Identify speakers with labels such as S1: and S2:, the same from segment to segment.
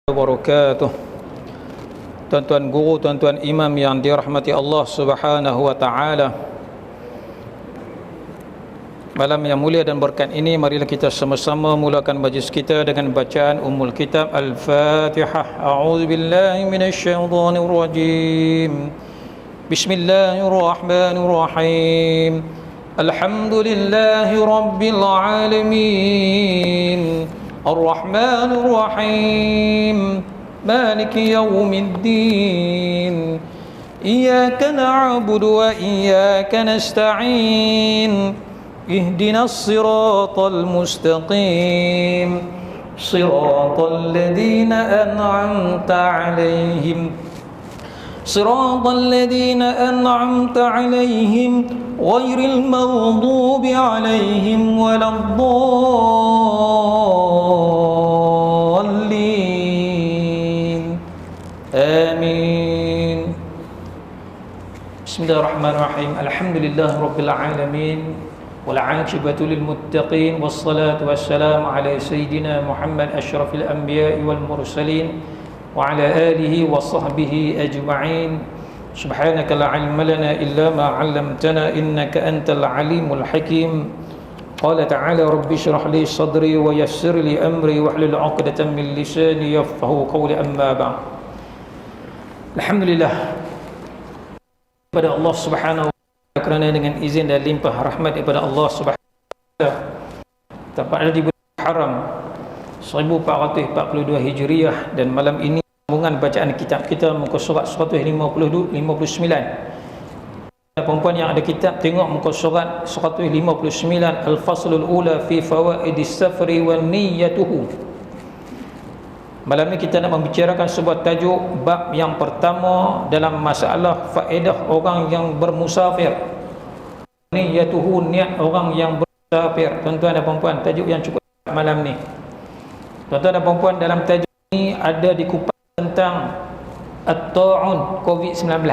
S1: Wabarakatuh. Tuan-tuan guru, tuan-tuan imam yang dirahmati Allah Subhanahu wa taala. Malam yang mulia dan berkat ini, marilah kita sama-sama mulakan majlis kita dengan bacaan Ummul Kitab Al-Fatihah. A'udzubillahi minasyaitonir rajim. Bismillahirrahmanirrahim. Alhamdulillahi rabbil alamin. الرحمن الرحيم مالك يوم الدين إياك نعبد وإياك نستعين اهدنا الصراط المستقيم صراط الذين أنعمت عليهم صراط الذين أنعمت عليهم غير المغضوب عليهم ولا الضالين آمين. بسم الله الرحمن الرحيم. الحمد لله رب العالمين والعاقبة للمتقين والصلاة والسلام على سيدنا محمد أشرف الأنبياء والمرسلين وعلى آله وصحبه أجمعين. سبحانك لا علم لنا إلا ما علمتنا إنك أنت العليم الحكيم. قال تعالى رب اشرح لي صدري ويسر لي أمري واحلل عقدة من لساني يفقهوا قولي أما بعد. Alhamdulillah kepada Allah Subhanahu wa taala, kerana dengan izin dan limpah rahmat daripada Allah Subhanahu wa taala tepatnya di bulan Haram 1442 Hijriah, dan malam ini sambungan bacaan kitab kita muka surat 159. Perempuan yang ada kitab, tengok muka surat 159, Al-Faslul Ula fi Fawaidis Safri wa Niyyatuhu. Malam ini kita nak membicarakan sebuah tajuk, bab yang pertama dalam masalah faedah orang yang bermusafir. Niyyatuhu, niat orang yang bermusafir. Tuan-tuan dan puan-puan, tajuk yang cukup malam ni. Tuan-tuan dan puan-puan, dalam tajuk ini ada dikupas tentang At-Ta'un COVID-19.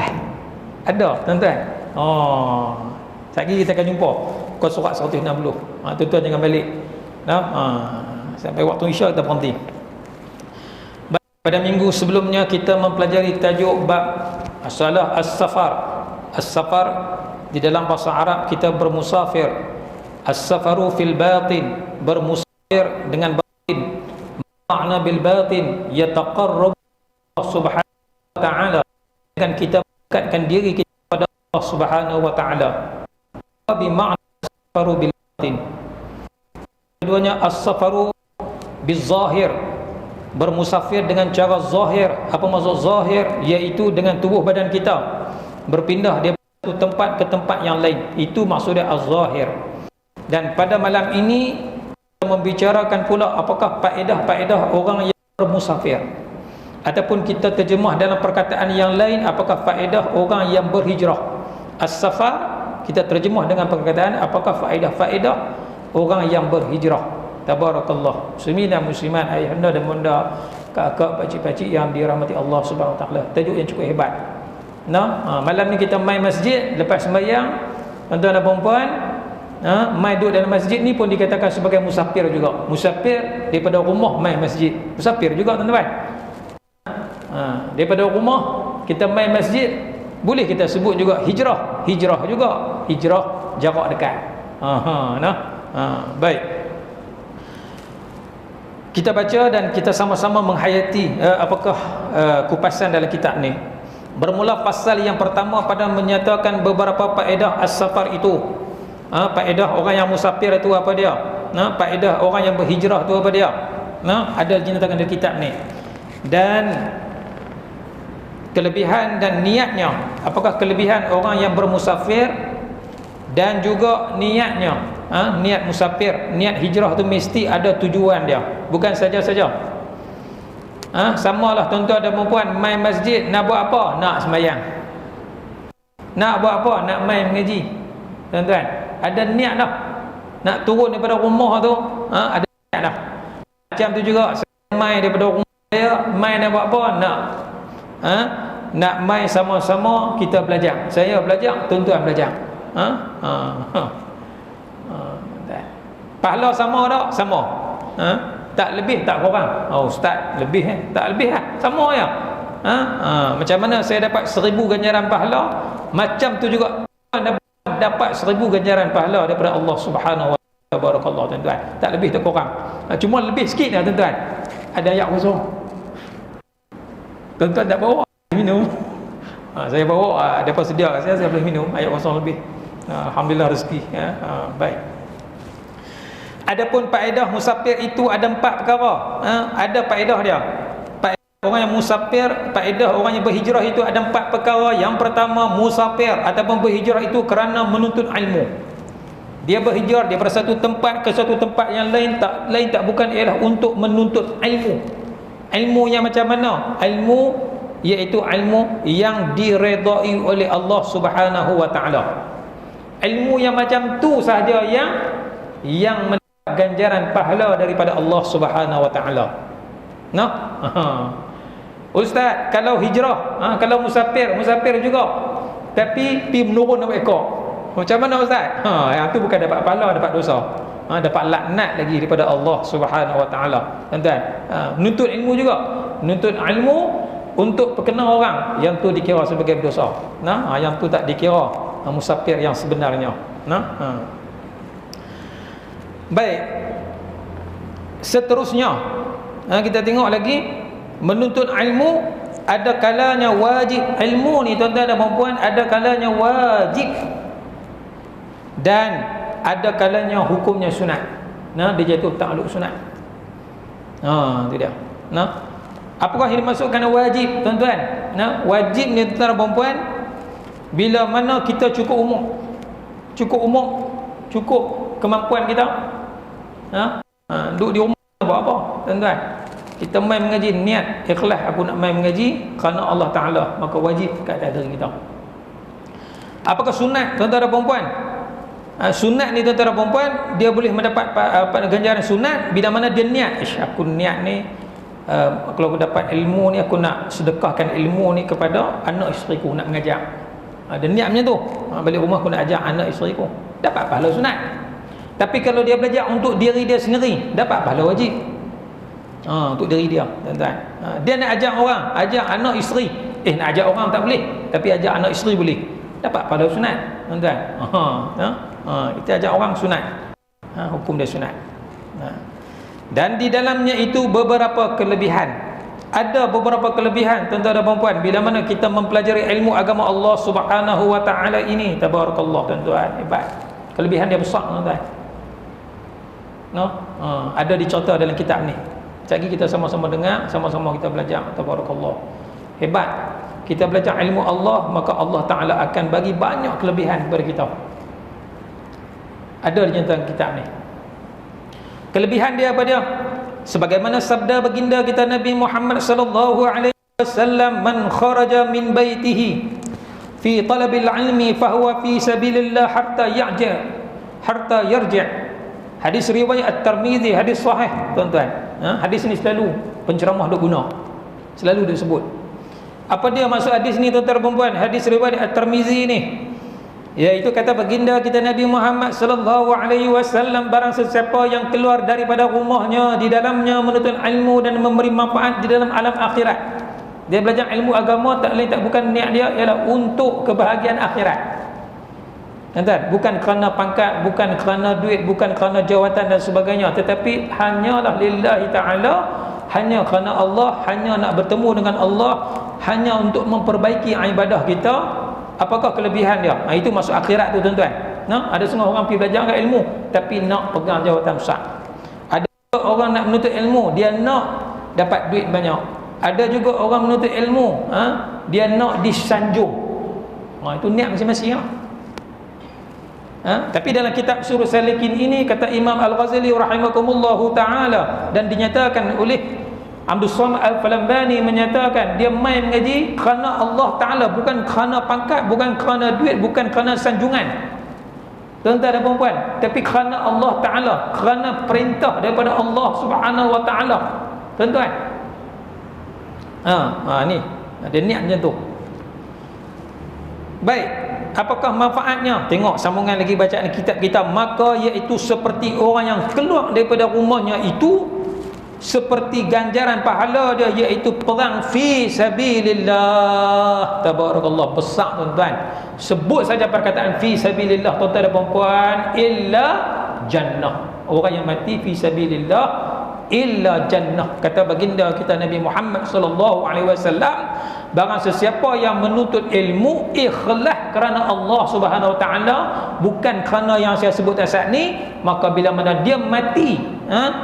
S1: Ada, tuan-tuan? Sekali kita akan jumpa muka surat 160. Tuan-tuan jangan balik. Sampai waktu isyak kita berhenti. Pada minggu sebelumnya kita mempelajari tajuk bab masalah as-safar. As-safar di dalam bahasa Arab kita bermusafir. As-safaru fil batin, bermusafir dengan batin. Makna bil batin yataqarrab Allah Subhanahu wa taala, dengan kita mendekatkan diri kita kepada Allah Subhanahu wa taala. Bi makna as-safaru bil batin. Keduanya as-safaru bil zahir, bermusafir dengan cara zahir. Apa maksud zahir? Iaitu dengan tubuh badan kita berpindah dari satu tempat ke tempat yang lain. Itu maksudnya az-zahir. Dan pada malam ini kita membicarakan pula apakah faedah-faedah orang yang bermusafir, ataupun kita terjemah dalam perkataan yang lain, apakah faedah orang yang berhijrah. As-safar kita terjemah dengan perkataan apakah faedah-faedah orang yang berhijrah. Tabarakallah. Muslimin dan muslimat, ayahanda dan bunda, kakak, pakcik-pakcik yang dirahmati Allah Subhanahu wa taala. Tajuk yang cukup hebat. Malam ni kita main masjid lepas sembahyang, tuan-tuan dan puan-puan, main duduk dalam masjid ni pun dikatakan sebagai musafir juga. Musafir daripada rumah main masjid, musafir juga, tuan-tuan. Daripada rumah kita main masjid, boleh kita sebut juga hijrah. Hijrah juga, hijrah jarak dekat. Baik. Kita baca dan kita sama-sama menghayati apakah kupasan dalam kitab ni. Bermula pasal yang pertama pada menyatakan beberapa faedah as-safar itu. Faedah orang yang musafir itu apa dia? Faedah orang yang berhijrah itu apa dia? Ada dinyatakan dalam kitab ni. Dan kelebihan dan niatnya, apakah kelebihan orang yang bermusafir dan juga niatnya. Niat musafir, niat hijrah tu mesti ada tujuan dia, bukan saja-saja. Samalah tuan-tuan dan puan-puan, main masjid nak buat apa? Nak sembahyang. Nak buat apa? Nak main mengaji. Tuan-tuan, ada niat dah. Nak turun daripada rumah tu, ada niat dah. Macam tu juga, saya main daripada rumah saya, main nak buat apa? Nak main sama-sama kita belajar. Saya belajar, tuan-tuan belajar. Pahala sama tak? Sama. Tak lebih tak kurang. Oh ustaz, lebih tak lebih lah, sama ya. Macam mana saya dapat 1000 ganjaran pahala, macam tu juga dapat 1000 ganjaran pahala daripada Allah Subhanahu wa taala. Barakallah tuan-tuan. Tak lebih tak kurang. Cuma lebih sikit lah tuan-tuan. Ada ayat kosong. Tuan-tuan tak bawa minum. Saya bawa, depa sedia kat saya boleh minum ayat kosong lebih. Alhamdulillah rezeki ya. Baik. Adapun faedah musafir itu ada 4 perkara. Ada faedah dia. Orang yang musafir, faedah orang yang berhijrah itu ada 4 perkara. Yang pertama, musafir ataupun berhijrah itu kerana menuntut ilmu. Dia berhijrah daripada satu tempat ke satu tempat yang lain tak bukan ialah untuk menuntut ilmu. Ilmu yang macam mana? Ilmu iaitu ilmu yang diredai oleh Allah Subhanahu wa taala. Ilmu yang macam tu sahaja yang mendapat ganjaran pahala daripada Allah Subhanahu wa taala. Nah, ustaz, kalau hijrah, kalau musafir juga, tapi pi menurun dapat ekor. Macam mana ustaz? Yang tu bukan dapat pahala, dapat dosa. Dapat laknat lagi daripada Allah Subhanahu wa taala. Tuan-tuan, menuntut ilmu juga. Menuntut ilmu untuk perkenal orang, yang tu dikira sebagai dosa. Yang tu tak dikira musafir yang sebenarnya. Baik. Seterusnya, kita tengok lagi, menuntut ilmu ada kalanya wajib. Ilmu ni tuan-tuan dan puan-puan, ada kalanya wajib dan ada kalanya hukumnya sunat. Dia jatuh takluk sunat. Itu dia. Apakah yang dimaksudkan wajib tuan-tuan? Wajib ni tuan-tuan dan puan-puan, bila mana kita cukup umur, cukup kemampuan kita, duduk di rumah buat apa tuan-tuan? Kita main mengaji, niat ikhlas aku nak main mengaji kerana Allah Ta'ala, maka wajib kat atas diri kita. Apakah sunat tuan-tuan dan puan-puan? Sunat ni tuan-tuan dan puan-puan, dia boleh mendapat ganjaran sunat bila mana dia niat, aku niat ni, kalau aku dapat ilmu ni, aku nak sedekahkan ilmu ni kepada anak isteriku, nak mengajar. Dia niat macam tu, balik rumah aku nak ajar anak isteriku, dapat pahala sunat. Tapi kalau dia belajar untuk diri dia sendiri, dapat pahala wajib. Untuk diri dia, tuan-tuan. Dia nak ajar orang, ajar anak isteri. Nak ajar orang tak boleh, tapi ajar anak isteri boleh. Dapat pahala sunat, tuan-tuan. Kita ajar orang sunat. Hukum dia sunat. Dan di dalamnya itu beberapa kelebihan. Ada beberapa kelebihan tuan-tuan dan puan-puan bila mana kita mempelajari ilmu agama Allah Subhanahu wa taala ini. Tabarakallah tuan-tuan, hebat. Kelebihan dia besar tuan-tuan. Ada dicerita dalam kitab ni. Sekejap lagi kita sama-sama dengar, sama-sama kita belajar. Tabarakallah. Hebat. Kita belajar ilmu Allah, maka Allah Ta'ala akan bagi banyak kelebihan kepada kita. Ada di dalam kitab ni. Kelebihan dia apa dia? Sebagaimana sabda baginda kita Nabi Muhammad sallallahu alaihi wasallam, man kharaja min baitihi fi talabil ilmi fahuwa fi sabilillah hatta yarji'. Hadis riwayat At-Tirmizi, hadis sahih tuan-tuan. Hadis ni selalu penceramah duk guna, selalu dia sebut. Apa dia maksud hadis ni tuan-tuan dan puan-puan? Hadis riwayat At-Tirmizi ni, iaitu kata baginda kita Nabi Muhammad sallallahu alaihi wasallam, barang sesiapa yang keluar daripada rumahnya, di dalamnya menuntut ilmu dan memberi manfaat di dalam alam akhirat. Dia belajar ilmu agama, tak lain tak bukan niat dia ialah untuk kebahagiaan akhirat. Tuan-tuan, bukan kerana pangkat, bukan kerana duit, bukan kerana jawatan dan sebagainya, tetapi hanyalah lillahi ta'ala, hanya kerana Allah, hanya nak bertemu dengan Allah, hanya untuk memperbaiki ibadah kita. Apakah kelebihan dia? Itu masuk akhirat tu tuan-tuan. Ada setengah orang pergi belajar ilmu tapi nak pegang jawatan besar. Ada orang nak menuntut ilmu, dia nak dapat duit banyak. Ada juga orang menuntut ilmu, dia nak disanjung. Itu niat masing-masing. Tapi dalam kitab Surah Salikin ini, kata Imam Al-Ghazali rahimahumullahu ta'ala, dan dinyatakan oleh Abdul Somad Al-Falambani, menyatakan dia main mengaji kerana Allah Ta'ala, bukan kerana pangkat, bukan kerana duit, bukan kerana sanjungan tuan-tuan dan puan-puan, tapi kerana Allah Ta'ala, kerana perintah daripada Allah Subhanahu wa Ta'ala tuan-tuan. Ni dia niat macam tu. Baik, apakah manfaatnya? Tengok sambungan lagi bacaan kitab kita. Maka iaitu seperti orang yang keluar daripada rumahnya itu seperti ganjaran pahala dia, iaitu perang fi sabilillah. Tabarakallah, besar tuan-tuan. Sebut saja perkataan fi sabilillah, tuan-tuan dan puan-puan, illa jannah. Orang yang mati fi sabilillah illa jannah. Kata baginda kita Nabi Muhammad sallallahu alaihi wasallam, barang sesiapa yang menuntut ilmu ikhlas kerana Allah Subhanahu wa taala, bukan kerana yang saya sebut saat ni, maka bila mana dia mati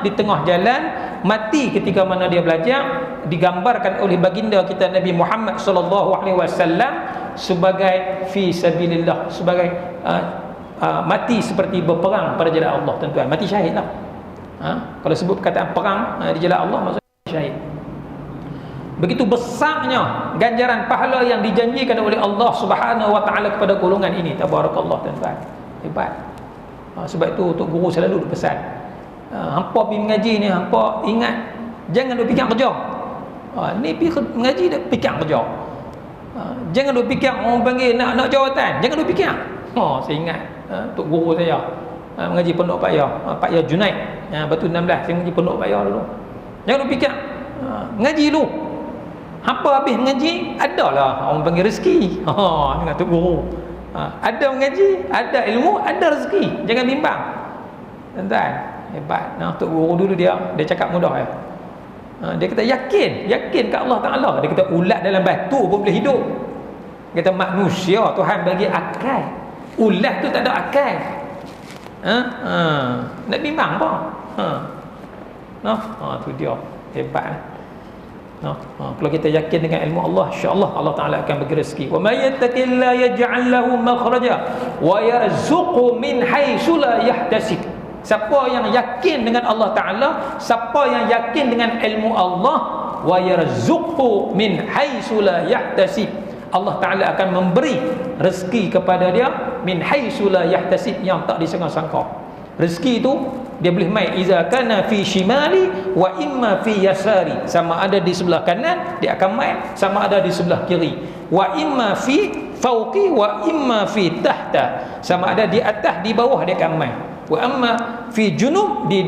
S1: di tengah jalan, mati ketika mana dia belajar, digambarkan oleh baginda kita Nabi Muhammad sallallahu alaihi wasallam sebagai fi sabilillah, sebagai mati seperti berperang pada jalan Allah, tuan-tuan. Mati syahid lah. Kalau sebut perkataan perang di jalan Allah, maksudnya syahid. Begitu besarnya ganjaran pahala yang dijanjikan oleh Allah Subhanahu wa taala kepada golongan ini. Tabarakallah, tuan-tuan. Hebat. Sebab itu Tok Guru selalu berpesan, hampa pergi mengaji ni, hampa ingat jangan duk fikir kerja. Ni pergi mengaji dah fikir kerja. Jangan duk fikir orang panggil nak jawatan, jangan duk fikir. Saya ingat Tok Guru saya mengaji Pondok Pak Ya Junaid, Batu 16. Saya mengaji Pondok Pak Ya dulu. Jangan duk fikir, mengaji dulu. Hampa habis mengaji, adalah orang panggil rezeki. Dengan Tok Guru. Ada mengaji, ada ilmu, ada rezeki. Jangan bimbang. Tuan-tuan, hebat. Tok Guru dulu dia cakap mudah ya. Dia kata yakin ke Allah Taala. Dia kata ulat dalam batu pun boleh hidup. Dia kata manusia Tuhan bagi akal. Ulat tu tak ada akal. Nak bimbang apa? Tu dia. Hebat. Kalau kita yakin dengan ilmu Allah, insya-Allah Allah Taala akan bagi rezeki. Wa may yattaqillaha yaj'al lahu makhraja wa yarzuqhu min haitsu la yahtasib. Siapa yang yakin dengan Allah Taala, siapa yang yakin dengan ilmu Allah, wa yarzuqhu min haitsu la yahtasib, Allah Taala akan memberi rezeki kepada dia min haitsu la yahtasib, yang tak disangka-sangka. Rezeki itu dia boleh mai iza kana fi shimali wa imma fi yasari, sama ada di sebelah kanan dia akan mai, sama ada di sebelah kiri. Wa imma fi fauqi wa imma fi tahta, sama ada di atas di bawah dia akan mai. Wa amma fi junub, di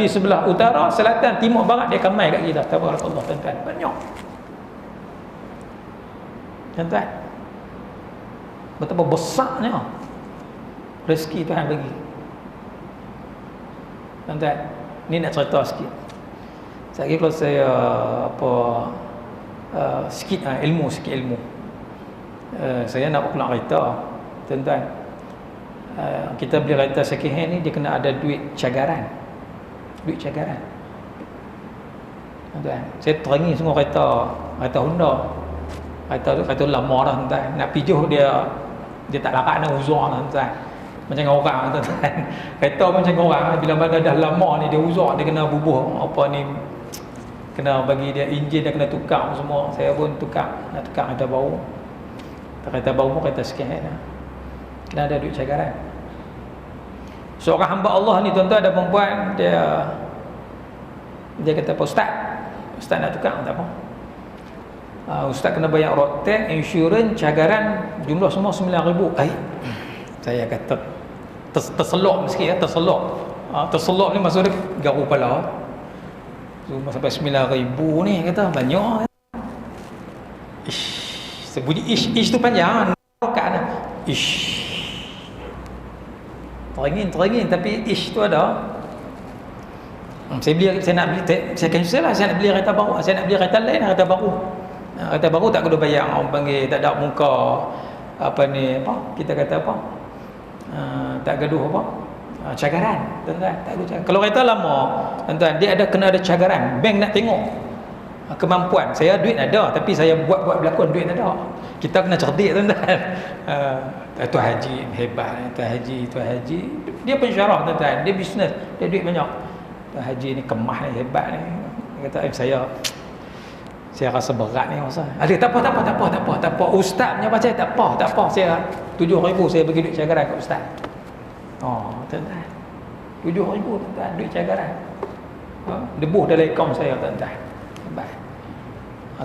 S1: sebelah utara, selatan, timur, barat dia akan mai kat kita. Tabarakallah, tuan-tuan. Banyak. Tuan-tuan, betapa besarnya rezeki Tuhan bagi. Tuan-tuan, ni nak cerita sikit. Sekali kalau saya sikit ilmu. Saya nak pulang kereta, tuan-tuan. Kita beli kereta second hand ni, dia kena ada duit cagaran. Tuan-tuan, saya terangi semua kereta Honda. Kereta lama dah, tuan-tuan. Nak pijuh dia tak larat nak uzur, tuan-tuan. Macam orang, tuan-tuan. Kereta macam orang, bila mana dah lama ni dia uzur, dia kena bubuh kena bagi dia enjin, dia kena tukar semua. Saya pun nak tukar kereta baru. Kereta baru pun kereta second hand lah. Kena ada duit cagaran. Seorang hamba Allah ni, tuan-tuan dan perempuan, dia kata apa, Ustaz nak tukar, tak apa. Ustaz kena bayar road tax, insurans, cagaran, jumlah semua 9,000. Saya kata terselok sikit ya, terselok ni maksud dia garu kepala. Sampai 9,000 ni kata banyak. Sebunyi ish tu panjang. Kan ish. Teringin tapi ish tu ada. Saya nak beli kereta baru. Saya nak beli kereta lain, kereta baru. Kereta baru tak kena bayar, orang panggil tak ada muka kita kata apa? Tak gaduh apa? Cagaran, tuan-tuan. Tak gaduh cagaran. Kalau kereta lama, tuan-tuan, dia kena ada cagaran. Bank nak tengok kemampuan. Saya duit ada, tapi saya buat berlakon duit ada. Kita kena cerdik, tuan-tuan. Tuan Haji hebat, Tuan Haji dia pensyarah, tuan-tuan. Dia bisnes, dia duit banyak. Tuan Haji ni kemah ni, hebat ni. Dia kata saya rasa berat ni masa. Tak apa. Ustaz punya baca tak apa. Saya 7,000 saya bagi duit cagaran kat ustaz. Tuan-tuan. 7,000 tuan-tuan duit cagaran. Debuh dalam akaun saya, tuan-tuan. Baik.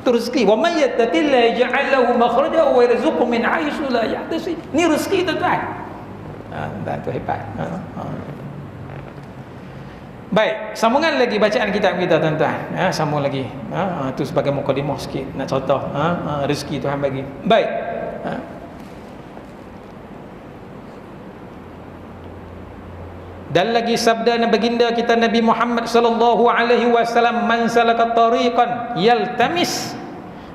S1: Itu rezeki. Wa may yattaqillaha yaj'al lahu makhraja wa yarzuqhu min haitsu la yahtasib. Ni rezeki, tuan-tuan. Tu hebat. Baik, sambungan lagi bacaan kitab kita tuan-tuan. Sambung lagi. Itu sebagai mukadimah sikit nak contoh rezeki Tuhan bagi. Baik. Dan lagi sabda baginda kita Nabi Muhammad sallallahu alaihi wasallam, man salaka tariqan yaltamis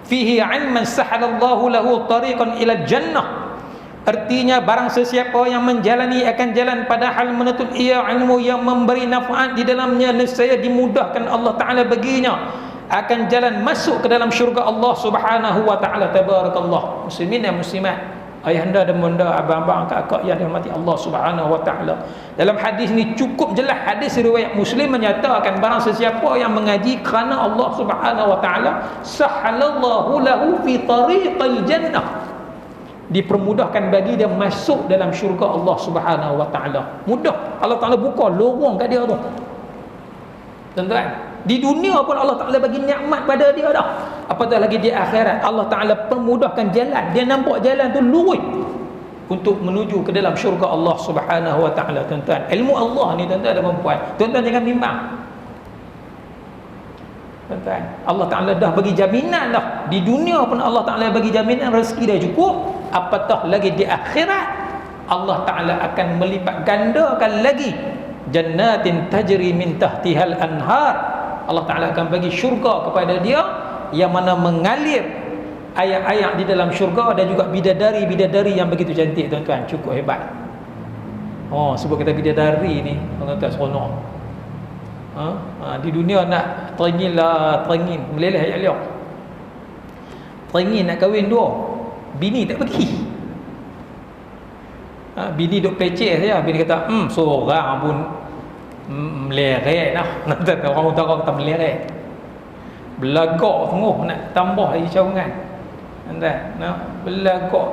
S1: fihi 'ilman sahalallahu lahu tariqan ila jannah. Artinya barang sesiapa yang menjalani akan jalan padahal menuntut ia ilmu yang memberi naf'at di dalamnya, nescaya dimudahkan Allah Ta'ala baginya akan jalan masuk ke dalam syurga Allah Subhanahu wa Ta'ala. Tabarakallah. Muslimin dan muslimat, ayahanda dan bunda, abang-abang, kakak yang dirahmati Allah Subhanahu wa Ta'ala, dalam hadis ni cukup jelas, hadis riwayat Muslim menyatakan barang sesiapa yang mengaji kerana Allah Subhanahu wa Ta'ala, sahalallahu lahu fi tariqil jannah, dipermudahkan bagi dia masuk dalam syurga Allah Subhanahu wa Ta'ala. Mudah. Allah Ta'ala buka lorong kat dia tu. Tuan-tuan, di dunia pun Allah Ta'ala bagi nikmat pada dia dah. Apatah lagi di akhirat, Allah Ta'ala permudahkan jalan. Dia nampak jalan tu lurus untuk menuju ke dalam syurga Allah Subhanahu wa Ta'ala. Tuan-tuan, ilmu Allah ni tuan-tuan dan puan, tuan-tuan jangan bimbang. Tuan-tuan, Allah Ta'ala dah bagi jaminan dah. Di dunia pun Allah Ta'ala bagi jaminan rezeki dah cukup. Apatah lagi di akhirat, Allah Ta'ala akan melipat gandakan lagi jannatin tajri min tahtihal anhar. Allah Ta'ala akan bagi syurga kepada dia yang mana mengalir air-air di dalam syurga, dan juga bidadari-bidadari yang begitu cantik. Tuan-tuan, cukup hebat. Sebab kita bidadari ni tuan-tuan seronok. Di dunia nak teringin lah, teringin meleleh ayat liok. Teringin nak kahwin dua, bini tak pergi. Bini duk pecek saja. Bini kata seorang pun melerek lah. Orang utara kata melerek, belagak sungguh nak tambah lagi cawangan. Belagak,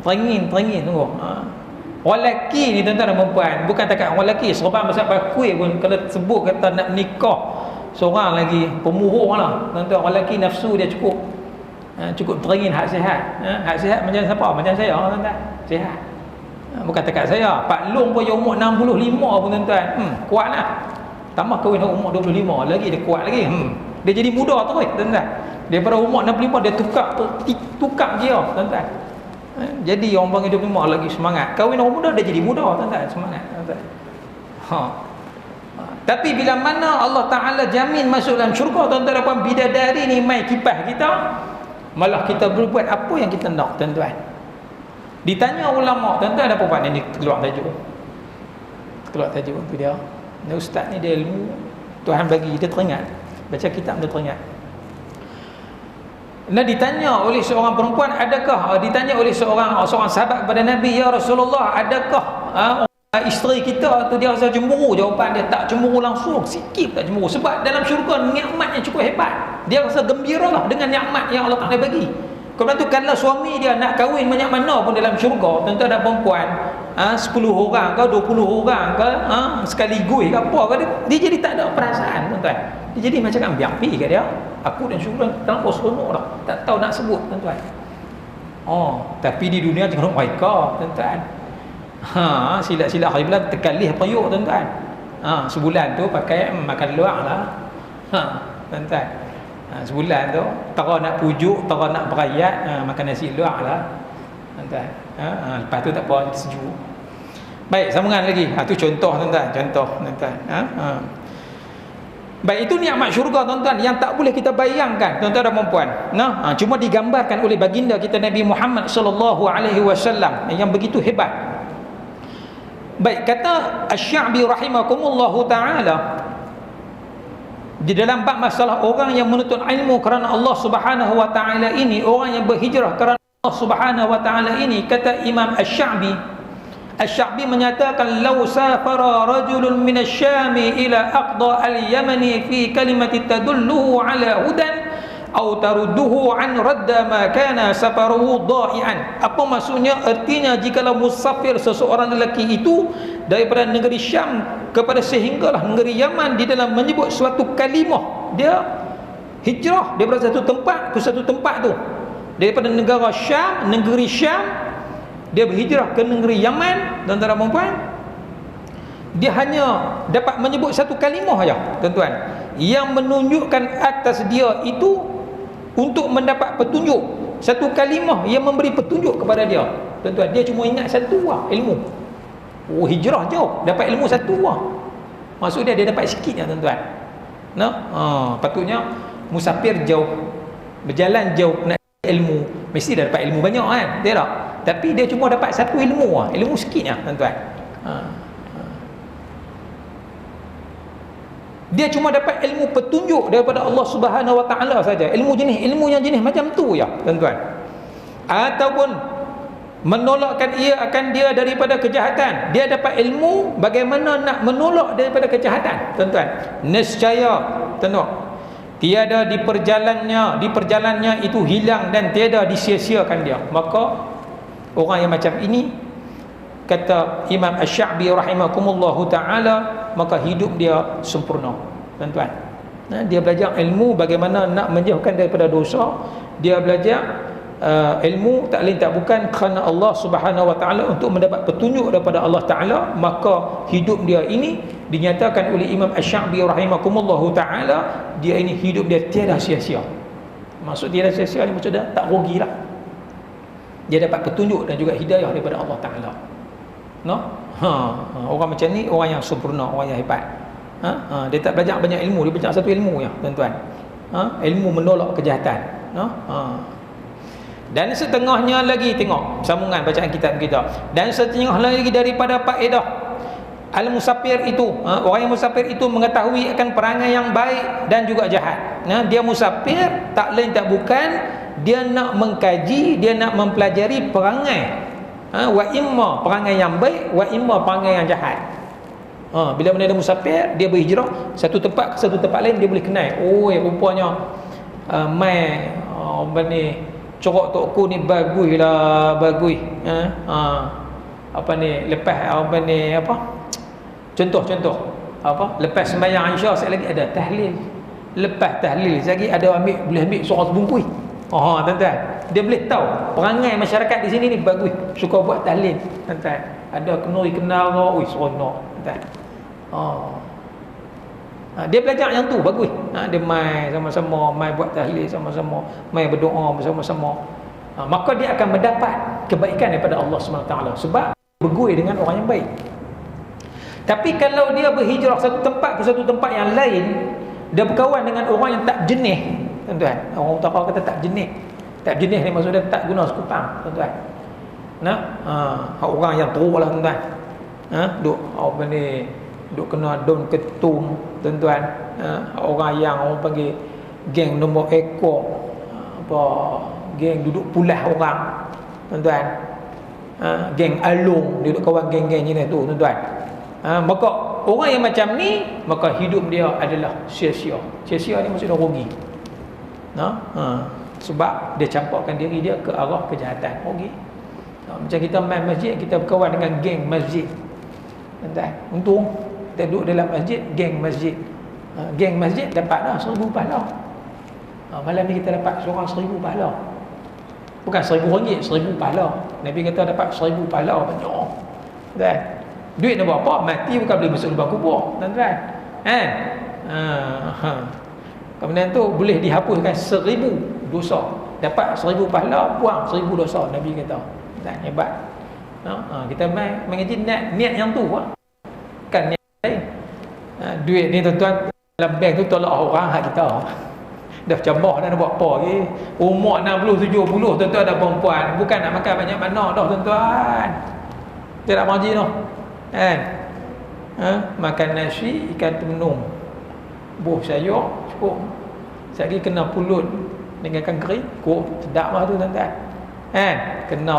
S1: teringin sungguh. Orang lelaki ni tuan-tuan dan perempuan, bukan takat orang lelaki, serban besar bakui pun kalau sebut kata nak menikah seorang lagi pemuhur lah tuan-tuan. Orang lelaki nafsu dia cukup teringin hak sihat. Hak sihat macam siapa? Macam saya tuan-tuan, sihat. Bukan takat saya, Pak Long pun yang umur 65 pun tuan-tuan, kuat lah. Tambah kahwin umur 25 lagi dia kuat lagi. Dia jadi muda terus tuan-tuan. Daripada umur 65 dia tukar dia tuan-tuan. Jadi orang panggil 25 lagi semangat. Kahwin orang muda dia jadi muda tuan-tuan, semangat tuan-tuan. Tapi bila mana Allah Ta'ala jamin masuk dalam syurga, tuan-tuan, apa bidadari ni mai kipas kita, malah kita berbuat apa yang kita nak tuan-tuan. Ditanya ulama, tuan-tuan ada apa ni keluar tajuk tu dia. Ni ustaz ni dia ilmu Tuhan bagi, dia teringat baca kitab, dia teringat. Ditanya oleh seorang perempuan, ditanya oleh seorang sahabat kepada Nabi, ya Rasulullah, adakah isteri kita tu dia rasa cemburu? Jawapan dia, tak cemburu langsung, sikit tak cemburu. Sebab dalam syurga nikmat yang cukup hebat, dia rasa gembira lah dengan nikmat yang Allah Ta'ala bagi. Kemudian tu kalau suami dia nak kahwin banyak mana pun dalam syurga, tuan-tuan dan perempuan, 10 orang ke 20 orang ke sekaligus ke apa ke, dia jadi tak ada perasaan tuan-tuan. Dia jadi macam biar pi kat dia. Aku dan syurga terlampau seronok dah, tak tahu nak sebut tuan-tuan. Tapi di dunia jangan mereka tuan-tuan. Silap-silap hari bulan terkalih periuk tuan-tuan. Sebulan tu pakai makan luar lah. Tuan-tuan, sebulan tu tera nak pujuk, tera nak berayat, makan nasi luar lah tuan-tuan. Lepas tu tak apa, sejuk. Baik, sambungan lagi. Tu contoh tuan-tuan, Baik, itu nikmat syurga tuan-tuan yang tak boleh kita bayangkan tuan-tuan dan puan-puan. Cuma digambarkan oleh baginda kita Nabi Muhammad sallallahu alaihi wasallam yang begitu hebat. Baik, kata Asy-Sya'bi rahimakumullahu taala, di dalam bab masalah orang yang menuntut ilmu kerana Allah Subhanahu wa taala ini, orang yang berhijrah kerana Allah Subhanahu wa taala ini, kata Imam Asy-Sya'bi menyatakan, law safara rajulun min asy-Syami ila aqda al-Yamani fi kalimati tadulluhu ala hudan aw tarudduhu an radda ma kana safaruhu dha'ian. Apa maksudnya? Artinya jikalau musafir seseorang lelaki itu daripada negeri Syam kepada sehinggalah negeri Yaman, di dalam menyebut suatu kalimah, dia hijrah daripada satu tempat ke satu tempat tu, daripada negara Syam, negeri Syam, dia berhijrah ke negeri Yaman, tuan-tuan dan puan-puan. dia hanya dapat menyebut satu kalimah saja, tuan-tuan, yang menunjukkan atas dia itu untuk mendapat petunjuk. Satu kalimah yang memberi petunjuk kepada dia, tuan-tuan. Dia cuma ingat satu ilmu. Oh, hijrah jauh, dapat ilmu satu maksud dia dapat sikit ya, tuan-tuan. Patutnya musafir jauh, berjalan jauh nak ilmu, mesti dah dapat ilmu banyak kan, dia tak? Tapi dia cuma dapat satu ilmu ilmu sikitnya, tuan-tuan. Dia cuma dapat ilmu petunjuk daripada Allah Subhanahu Wa Taala saja. Ilmu yang jenis macam tu ya, tuan-tuan. Ataupun menolakkan ia akan dia daripada kejahatan. Dia dapat ilmu bagaimana nak menolak daripada kejahatan, tuan-tuan. Nescaya, tuan-tuan, tiada di perjalanannya itu hilang dan tiada disia-siakan dia. Maka orang yang macam ini, kata Imam Asy-Sya'bi rahimakumullahu ta'ala, maka hidup dia sempurna, tuan-tuan. Dia belajar ilmu bagaimana nak menjauhkan daripada dosa. Dia belajar ilmu tak lain tak bukan kerana Allah Subhanahu Wa Ta'ala, untuk mendapat petunjuk daripada Allah Ta'ala. Maka hidup dia ini dinyatakan oleh Imam Asy-Sya'bi rahimakumullahu ta'ala, dia ini hidup dia tiada sia-sia. Maksud tiada sia-sia ni maksudnya tak rugilah. Dia dapat petunjuk dan juga hidayah daripada Allah Ta'ala. Orang macam ni orang yang sempurna, orang yang hebat. Dia tak belajar banyak ilmu, dia belajar satu ilmu ya, tuan-tuan. Ilmu menolak kejahatan. Dan setengahnya lagi, tengok sambungan bacaan kitab kita. Dan setengah lagi daripada faedah al-musafir itu, orang yang musafir itu mengetahui akan perangai yang baik dan juga jahat. Dia musafir tak lain tak bukan dia nak mengkaji, dia nak mempelajari perangai, wa imma perangai yang baik, wa imma perangai yang jahat. Bila mana dia musafir, dia berhijrah satu tempat ke satu tempat lain, dia boleh kenal. Oh, rupanya mai ni corok tokku ni baguslah, bagus. Apa ni, lepas apa ni, apa contoh apa, lepas sembahyang Isya sekali lagi ada tahlil. Lepas tahlil lagi ada boleh ambil surah sebungkus. Tuan-tuan, dia boleh tahu perangai masyarakat di sini ni bagus, suka buat tahlil, tuan-tuan. Ada kenal seronok, tuan-tuan. Dia belajar yang tu bagus. Dia mai sama-sama, mai buat tahlil sama-sama, mai berdoa bersama-sama. Maka dia akan mendapat kebaikan daripada Allah SWT, sebab bergui dengan orang yang baik. Tapi kalau dia berhijrah satu tempat ke satu tempat yang lain, dia berkawan dengan orang yang tak jenis, tuan-tuan. Orang utara kata tak jenis. Tak jenis ni maksudnya tak guna sekupang, tuan-tuan. Orang yang teruk lah, tuan-tuan. Duk kena daun ketum, tuan-tuan. Orang yang orang panggil geng nombor ekor, geng duduk pulas orang, tuan-tuan. Geng alung, dia duduk kawan geng-geng jenis tu, tuan-tuan. Maka orang yang macam ni, maka hidup dia adalah sia-sia. Sia-sia ni maksudnya rugi. Sebab dia campurkan diri dia ke arah kejahatan, rugi. Macam kita main masjid, kita berkawan dengan geng masjid, tuan-tuan. Untung kita duduk dalam masjid, geng masjid. Geng masjid dapat dah 1000 pahala. Malam ni kita dapat seorang 1000 pahala. Bukan RM1000, 1000 pahala. Nabi kata dapat 1000 pahala, banyak. Tuan, duit nak buat apa? Mati bukan boleh masuk lubang kubur, tuan-tuan. Kemudian tu boleh dihapuskan 1000 dosa. Dapat 1000 pahala, buang 1000 dosa, Nabi kata. Dan hebat. Kita mengaji niat yang tu kan niat lain. Duit ni, tuan-tuan, dalam bank tu tolak orang hak kita. Dah cabah dah nak buat apa lagi. Umur 60, 70, tuan-tuan, ada perempuan. Bukan nak makan banyak mana dah, tuan-tuan. Dia nak maji dah. Makan nasi, ikan tenung, buah sayur, cukup. Sekali kena pulut dengan ikan kering, cukup. Sedap lah tu, tuan-tuan. Kena